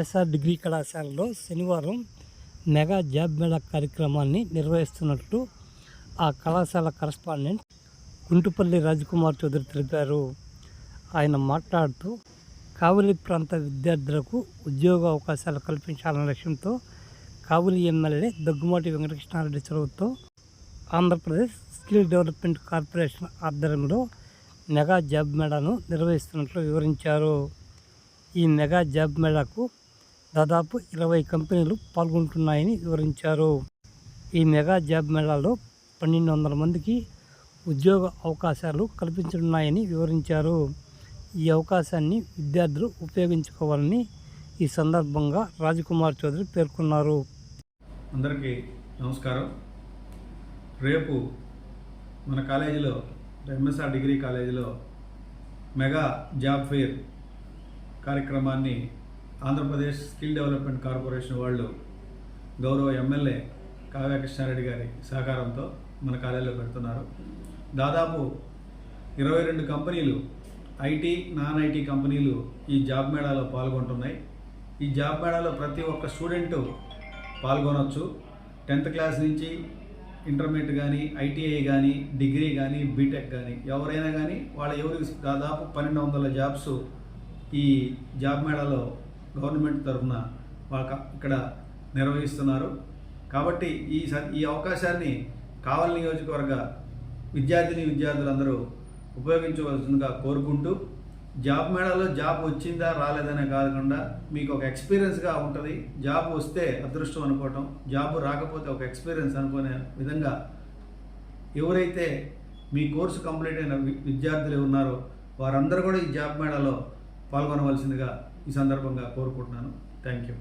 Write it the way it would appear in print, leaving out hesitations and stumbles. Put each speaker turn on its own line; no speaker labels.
MSR degree కళాశాలలో శనివారం mega job Mela కార్యక్రమాన్ని నిర్వహిస్తున్నట్లు ఆ కళాశాల కరస్పాండెంట్ గుంటుపల్లి రాజకుమార్ చౌదరి తెలిపారు. ఆయన మాట్లాడుతూ కావలి ప్రాంత విద్యార్థులకు ఉద్యోగ అవకాశాలు కల్పించాలనే లక్ష్యంతో కావలి ఎమ్మెల్యే దగ్గుమాటి వెంకటకృష్ణారెడ్డి చొరవతో ఆంధ్రప్రదేశ్ స్కిల్ డెవలప్మెంట్ కార్పొరేషన్ ఆధ్వర్యంలో మెగా జాబ్ మేళాను నిర్వహిస్తున్నట్లు వివరించారు. ఈ మెగా జాబ్ మేళాకు దాదాపు 20 కంపెనీలు పాల్గొంటున్నాయని వివరించారు. ఈ మెగా జాబ్ మేళాలో 1200 మందికి ఉద్యోగ అవకాశాలు కల్పించనున్నాయని వివరించారు. ఈ అవకాశాన్ని విద్యార్థులు ఉపయోగించుకోవాలని ఈ సందర్భంగా రాజకుమార్ చౌదరి పేర్కొన్నారు.
అందరికీ నమస్కారం. రేపు మన కాలేజీలో ఎంఎస్ఆర్ డిగ్రీ కాలేజీలో మెగా జాబ్ ఫెయిర్ కార్యక్రమాన్ని ఆంధ్రప్రదేశ్ స్కిల్ డెవలప్మెంట్ కార్పొరేషన్ వాళ్ళు గౌరవ ఎమ్మెల్యే కావ్య కృష్ణారెడ్డి గారి సహకారంతో మన కాలేజీలో పెడుతున్నారు. దాదాపు 22 కంపెనీలు, ఐటీ, నాన్ ఐటీ కంపెనీలు ఈ జాబ్ మేళాలో పాల్గొంటున్నాయి. ఈ జాబ్ మేళాలో ప్రతి ఒక్క స్టూడెంటు పాల్గొనవచ్చు. 10th క్లాస్ నుంచి ఇంటర్మీడియట్ కానీ, ఐటీఐ కానీ, డిగ్రీ కానీ, బీటెక్ కానీ ఎవరైనా కానీ ఎవరికి దాదాపు 1200 జాబ్స్ ఈ జాబ్ మేళాలో గవర్నమెంట్ తరఫున ఇక్కడ నిర్వహిస్తున్నారు. కాబట్టి ఈ అవకాశాన్ని కావలి నియోజకవర్గ విద్యార్థులందరూ ఉపయోగించవలసిందిగా కోరుకుంటూ, జాబ్ మేళాలో జాబ్ వచ్చిందా రాలేదనే కాకుండా మీకు ఒక ఎక్స్పీరియన్స్గా ఉంటుంది. జాబ్ వస్తే అదృష్టం అనుకోవటం, జాబ్ రాకపోతే ఒక ఎక్స్పీరియన్స్ అనుకునే విధంగా ఎవరైతే మీ కోర్సు కంప్లీట్ అయిన విద్యార్థులు ఉన్నారో వారందరూ కూడా ఈ జాబ్ మేళాలో పాల్గొనవలసిందిగా ఈ సందర్భంగా కోరుకుంటున్నాను. Thank you.